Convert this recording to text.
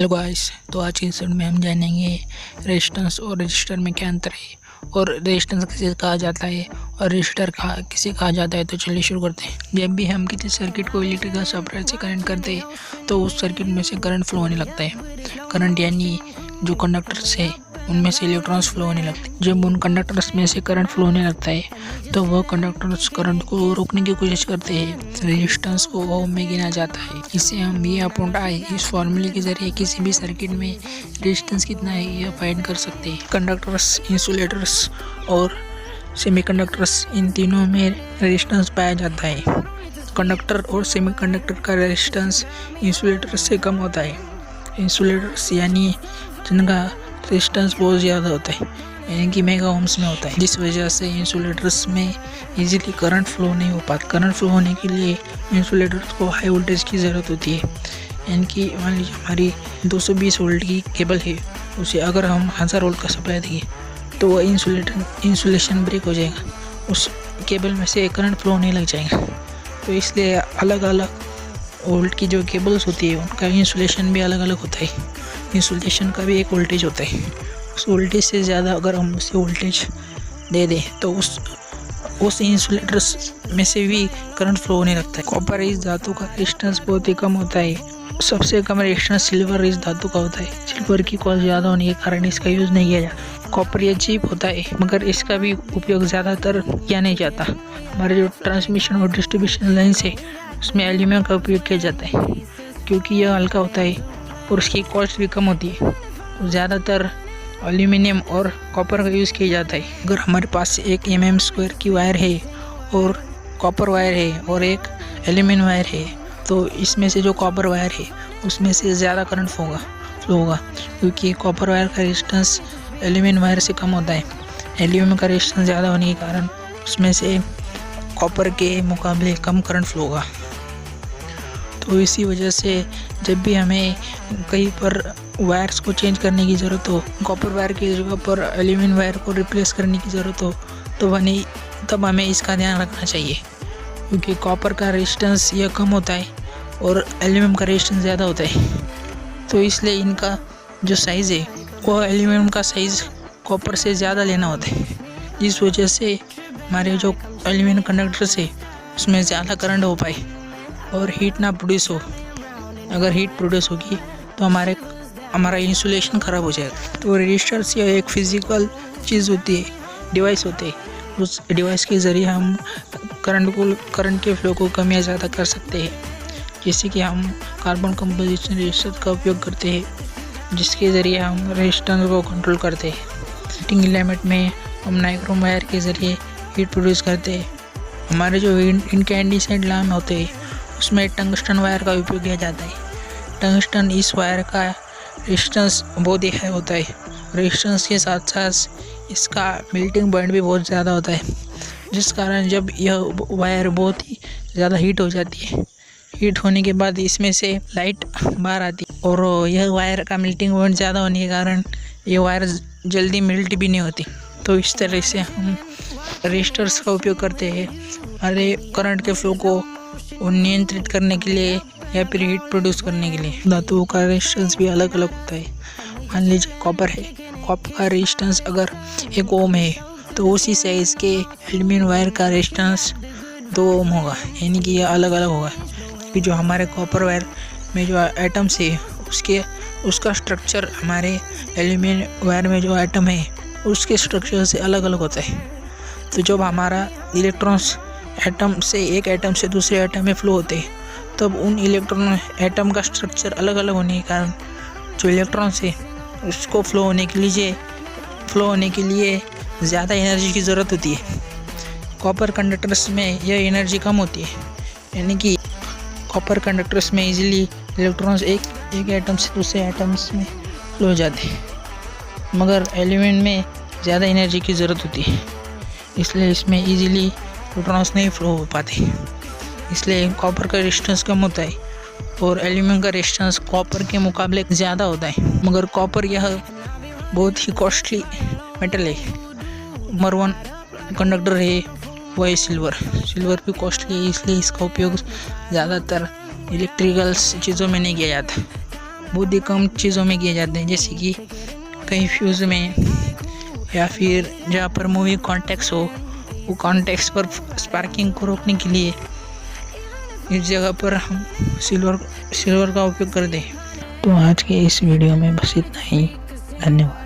Hello guys, तो आज के एपिसोड में हम जानेंगे रेजिस्टेंस और रजिस्टर में क्या अंतर है और रेजिस्टेंस किसे कहा जाता है और रजिस्टर किसे कहा जाता है। तो चलिए शुरू करते हैं। जब भी हम किसी सर्किट को इलेक्ट्रिकल सप्लाई से कनेक्ट करते हैं तो उस सर्किट में से करंट फ्लो होने लगता है। करंट यानी जो कंडक्टर्स है उनमें से इलेक्ट्रॉन्स फ्लो होने लगते हैं। जब उन कंडक्टर्स में से करंट फ्लो होने लगता है तो वह कंडक्टर्स करंट को रोकने की कोशिश करते हैं। रेजिस्टेंस को ओम में गिना जाता है। इससे हम ये अपॉन आई इस फॉर्मूले के जरिए किसी भी सर्किट में रेजिस्टेंस कितना है यह फाइंड कर सकते हैं। कंडक्टर्स, इंसुलेटर्स और सेमीकंडक्टर्स, इन तीनों में रेजिस्टेंस पाया जाता है। कंडक्टर और सेमीकंडक्टर का रेजिस्टेंस इंसुलेटर से कम होता है। इंसुलेटर्स यानी जिनका रेजिस्टेंस बहुत ज़्यादा होता है, यानी कि मेगा ओम्स में होता है, जिस वजह से इंसुलेटर्स में इजीली करंट फ्लो नहीं हो पाता। करंट फ्लो होने के लिए इंसुलेटर्स को हाई वोल्टेज की ज़रूरत होती है, यानी कि मान लीजिए हमारी 220 वोल्ट की केबल है, उसे अगर हम 1000 वोल्ट का सप्लाई देंगे तो वह इंसुलेशन ब्रेक हो जाएगा, उस केबल में से करंट फ्लो नहीं लग जाएगा। तो इसलिए अलग अलग वोल्ट की जो केबल्स होती है उनका इंसुलेशन भी अलग अलग होता है। इंसुलेशन का भी एक वोल्टेज होता है, उस वोल्टेज से ज़्यादा अगर हम उसे वोल्टेज दे दें तो उस इंसुलेटर्स में से भी करंट फ्लो होने लगता है। कॉपर इस धातु का रेजिस्टेंस बहुत ही कम होता है। सबसे कम रेजिस्टेंस सिल्वर इस धातु का होता है। सिल्वर की कॉस्ट ज़्यादा होने के कारण इसका यूज़ नहीं किया जाता। कॉपर ये चीप होता है मगर इसका भी उपयोग ज़्यादातर किया नहीं जाता। हमारे जो ट्रांसमिशन और डिस्ट्रीब्यूशन लाइन्स है उसमें एल्यूमिनियम का उपयोग किया जाता है, क्योंकि यह हल्का होता है और उसकी कॉस्ट भी कम होती है। तो ज़्यादातर एल्यूमिनियम और कॉपर का यूज़ किया जाता है। अगर हमारे पास एक mm² की वायर है और कॉपर वायर है और एक एल्यूमिनियम वायर है, तो इसमें से जो कॉपर वायर है उसमें से ज़्यादा करंट फ्लो होगा, क्योंकि कॉपर वायर का रेजिस्टेंस एल्यूमिनियम वायर से कम होता है। एल्यूमिनियम का रेजिस्टेंस ज़्यादा होने के कारण उसमें से कॉपर के मुकाबले कम करंट फ्लो होगा। तो इसी वजह से जब भी हमें कहीं पर वायर्स को चेंज करने की ज़रूरत हो, कॉपर वायर की जगह पर एल्यूमिनियम वायर को रिप्लेस करने की ज़रूरत हो, तो तब हमें इसका ध्यान रखना चाहिए, क्योंकि कॉपर का रेजिस्टेंस यह कम होता है और एल्यूमिनियम का रेजिस्टेंस ज़्यादा होता है। तो इसलिए इनका जो साइज़ है वो एल्यूमिनियम का साइज़ कॉपर से ज़्यादा लेना होता है, जिस वजह से हमारे जो एल्यूमिनियम कंडक्टर्स है उसमें ज़्यादा करंट हो पाए और हीट ना प्रोड्यूस हो। अगर हीट प्रोड्यूस होगी तो हमारा इंसुलेशन ख़राब हो जाएगा। तो रेजिस्टर्स यह एक फिज़िकल चीज़ होती है, डिवाइस होते हैं। उस डिवाइस के ज़रिए हम करंट के फ्लो को कम या ज़्यादा कर सकते हैं। जैसे कि हम कार्बन कंपोजिशन रेजिस्टर का उपयोग करते हैं, जिसके ज़रिए हम रेजिस्टेंस को कंट्रोल करते हैं। हीटिंग एलिमेंट में हम नाइक्रोम वायर के ज़रिए हीट प्रोड्यूस करते हैं। हमारे जो इनकैंडिसेंट लैम्प होते हैं उसमें टंगस्टन वायर का उपयोग किया जाता है। टंगस्टन इस वायर का रेजिस्टेंस बहुत ही हाई होता है। रेजिस्टेंस के साथ साथ इसका मेल्टिंग पॉइंट भी बहुत ज़्यादा होता है, जिस कारण जब यह वायर बहुत ही ज़्यादा हीट हो जाती है, हीट होने के बाद इसमें से लाइट बाहर आती है और यह वायर का मेल्टिंग पॉइंट ज़्यादा होने के कारण ये वायर जल्दी मेल्ट भी नहीं होती। तो इस तरह से हम रेजिस्टर्स का उपयोग करते हैं हमारे करंट के फ्लो को नियंत्रित करने के लिए या फिर हीट प्रोड्यूस करने के लिए। धातुओं का रेजिस्टेंस भी अलग अलग होता है। मान लीजिए कॉपर है, कॉपर का रेजिस्टेंस अगर 1 ओम है तो उसी साइज़ के एल्यूमिनियम वायर का रेजिस्टेंस 2 ओम होगा, यानी कि यह अलग अलग होगा। क्योंकि जो हमारे कॉपर वायर में जो एटम्स है उसका स्ट्रक्चर हमारे एल्यूमिनियम वायर में जो एटम है उसके स्ट्रक्चर से अलग अलग होता है। तो जब हमारा इलेक्ट्रॉन्स एक एटम से दूसरे एटम में फ्लो होते हैं, तब उन इलेक्ट्रॉन एटम का स्ट्रक्चर अलग अलग होने के कारण जो इलेक्ट्रॉन्स है उसको फ्लो होने के लिए ज़्यादा एनर्जी की ज़रूरत होती है। कॉपर कंडक्टर्स में यह एनर्जी कम होती है, यानी कि कॉपर कंडक्टर्स में इजीली इलेक्ट्रॉन्स एक एटम से दूसरे एटम्स में फ्लो हो जाते हैं, मगर एल्यूमिनियम में ज़्यादा एनर्जी की ज़रूरत होती है, इसलिए इसमें इजीली इलेक्ट्रॉन्स नहीं फ्लो हो पाते। इसलिए कॉपर का रेजिस्टेंस कम होता है और एल्यूमिनियम का रेजिस्टेंस कॉपर के मुकाबले ज़्यादा होता है। मगर कॉपर यह बहुत ही कॉस्टली मेटल है। नंबर 1 कंडक्टर है वो है सिल्वर भी कॉस्टली है, इसलिए इसका उपयोग ज़्यादातर इलेक्ट्रिकल चीज़ों में नहीं किया जाता। बहुत ही कम चीज़ों में किए जाते हैं, जैसे कि कहीं फ्यूज़ में या फिर जहाँ पर मूवी कॉन्टेक्स्ट हो, वो कॉन्टेक्स्ट पर स्पार्किंग को रोकने के लिए इस जगह पर हम सिल्वर का उपयोग कर दें। तो आज के इस वीडियो में बस इतना ही। धन्यवाद।